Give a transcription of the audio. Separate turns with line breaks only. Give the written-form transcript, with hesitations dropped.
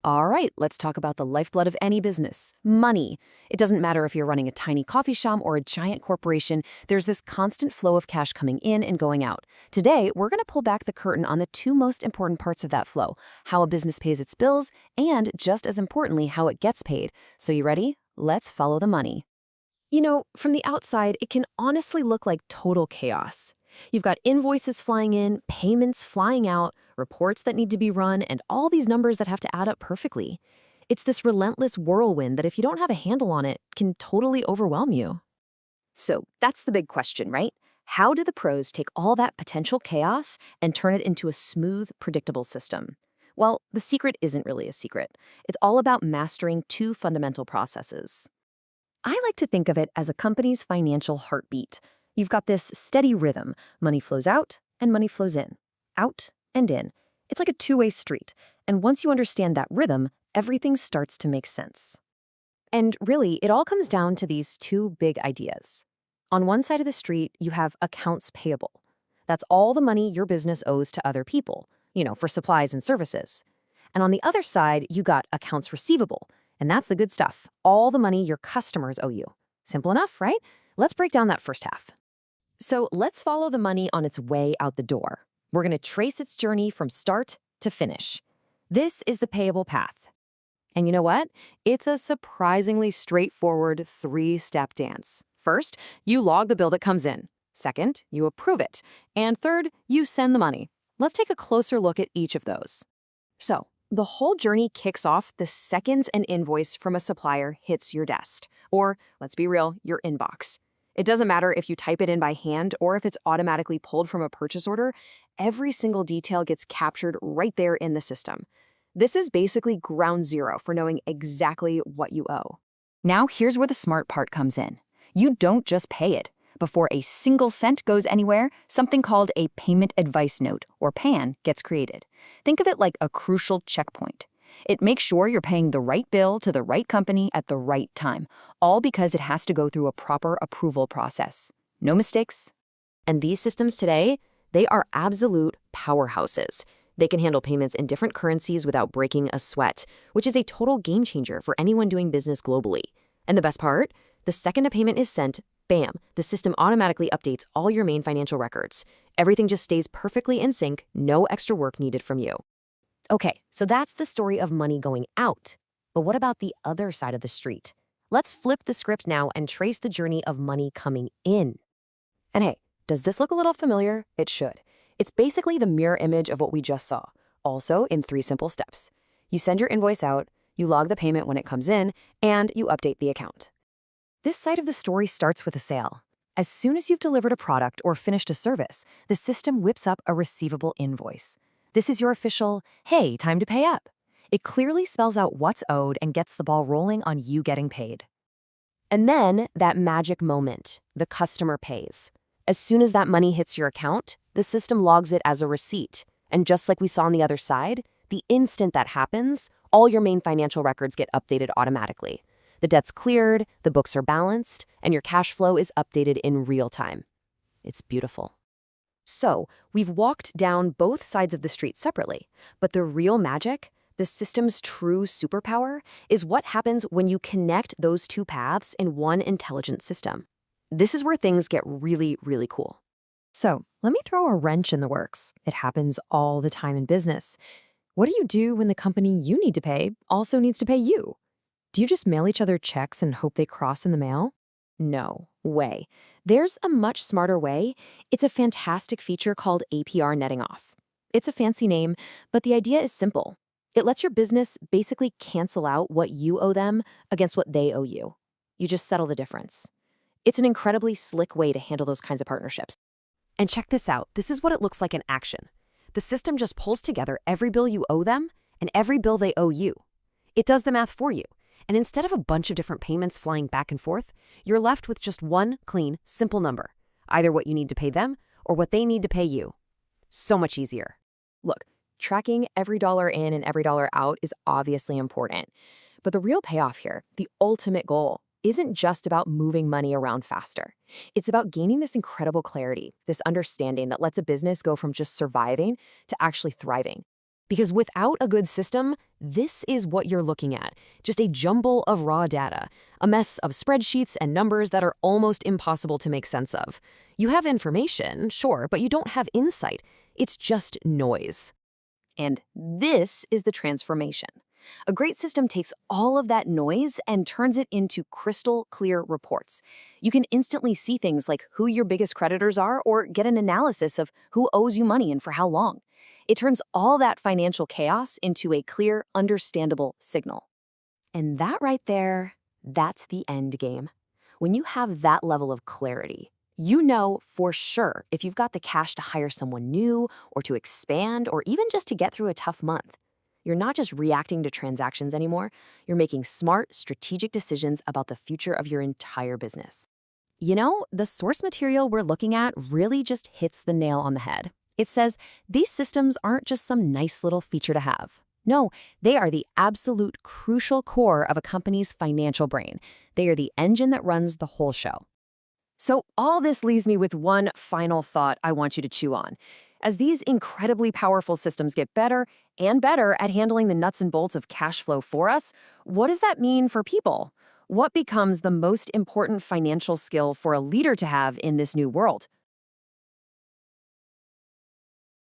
All right, let's talk about the lifeblood of any business, money. It doesn't matter if you're running a tiny coffee shop or a giant corporation, there's this constant flow of cash coming in and going out. Today, we're going to pull back the curtain on the two most important parts of that flow, how a business pays its bills, and just as importantly, how it gets paid. So you ready? Let's follow the money. From the outside, it can honestly look like total chaos. You've got invoices flying in, payments flying out, reports that need to be run, and all these numbers that have to add up perfectly. It's this relentless whirlwind that if you don't have a handle on it, can totally overwhelm you. So that's the big question, right? How do the pros take all that potential chaos and turn it into a smooth, predictable system? Well, the secret isn't really a secret. It's all about mastering two fundamental processes. I like to think of it as a company's financial heartbeat. You've got this steady rhythm. Money flows out and money flows in. Out and in. It's like a two-way street. And once you understand that rhythm, everything starts to make sense. And really, it all comes down to these two big ideas. On one side of the street, you have accounts payable. That's all the money your business owes to other people, for supplies and services. And on the other side, you got accounts receivable. And that's the good stuff, all the money your customers owe you. Simple enough, right? Let's break down that first half. So let's follow the money on its way out the door. We're going to trace its journey from start to finish. This is the payable path. And you know what? It's a surprisingly straightforward three-step dance. First, you log the bill that comes in. Second, you approve it. And third, you send the money. Let's take a closer look at each of those. So, the whole journey kicks off the second an invoice from a supplier hits your desk, or, let's be real, your inbox. It doesn't matter if you type it in by hand or if it's automatically pulled from a purchase order, every single detail gets captured right there in the system. This is basically ground zero for knowing exactly what you owe. Now here's where the smart part comes in. You don't just pay it. Before a single cent goes anywhere, something called a Payment Advice Note, or PAN, gets created. Think of it like a crucial checkpoint. It makes sure you're paying the right bill to the right company at the right time, all because it has to go through a proper approval process. No mistakes. And these systems today, they are absolute powerhouses. They can handle payments in different currencies without breaking a sweat, which is a total game changer for anyone doing business globally. And the best part? The second a payment is sent, bam, the system automatically updates all your main financial records. Everything just stays perfectly in sync, no extra work needed from you. Okay, so that's the story of money going out. But what about the other side of the street? Let's flip the script now and trace the journey of money coming in. And hey, does this look a little familiar? It should. It's basically the mirror image of what we just saw, also in 3 simple steps. You send your invoice out, you log the payment when it comes in, and you update the account. This side of the story starts with a sale. As soon as you've delivered a product or finished a service, the system whips up a receivable invoice. This is your official, hey, time to pay up. It clearly spells out what's owed and gets the ball rolling on you getting paid. And then that magic moment, the customer pays. As soon as that money hits your account, the system logs it as a receipt. And just like we saw on the other side, the instant that happens, all your main financial records get updated automatically. The debt's cleared, the books are balanced, and your cash flow is updated in real time. It's beautiful. So, we've walked down both sides of the street separately, but the real magic, the system's true superpower, is what happens when you connect those two paths in one intelligent system. This is where things get really, really cool. So, let me throw a wrench in the works. It happens all the time in business. What do you do when the company you need to pay also needs to pay you? Do you just mail each other checks and hope they cross in the mail? No way. There's a much smarter way. It's a fantastic feature called APR netting off. It's a fancy name, but the idea is simple. It lets your business basically cancel out what you owe them against what they owe you. You just settle the difference. It's an incredibly slick way to handle those kinds of partnerships. And check this out. This is what it looks like in action. The system just pulls together every bill you owe them and every bill they owe you. It does the math for you. And instead of a bunch of different payments flying back and forth, you're left with just one clean, simple number, either what you need to pay them or what they need to pay you. So much easier. Look, tracking every dollar in and every dollar out is obviously important. But the real payoff here, the ultimate goal, isn't just about moving money around faster. It's about gaining this incredible clarity, this understanding that lets a business go from just surviving to actually thriving. Because without a good system, this is what you're looking at. Just a jumble of raw data, a mess of spreadsheets and numbers that are almost impossible to make sense of. You have information, sure, but you don't have insight. It's just noise. And this is the transformation. A great system takes all of that noise and turns it into crystal clear reports. You can instantly see things like who your biggest creditors are or get an analysis of who owes you money and for how long. It turns all that financial chaos into a clear, understandable signal. And that right there, that's the end game. When you have that level of clarity, you know for sure if you've got the cash to hire someone new or to expand or even just to get through a tough month. You're not just reacting to transactions anymore, you're making smart, strategic decisions about the future of your entire business. You know, the source material we're looking at really just hits the nail on the head. It says these systems aren't just some nice little feature to have. No, they are the absolute crucial core of a company's financial brain. They are the engine that runs the whole show. So all this leaves me with one final thought I want you to chew on. As these incredibly powerful systems get better and better at handling the nuts and bolts of cash flow for us, what does that mean for people? What becomes the most important financial skill for a leader to have in this new world?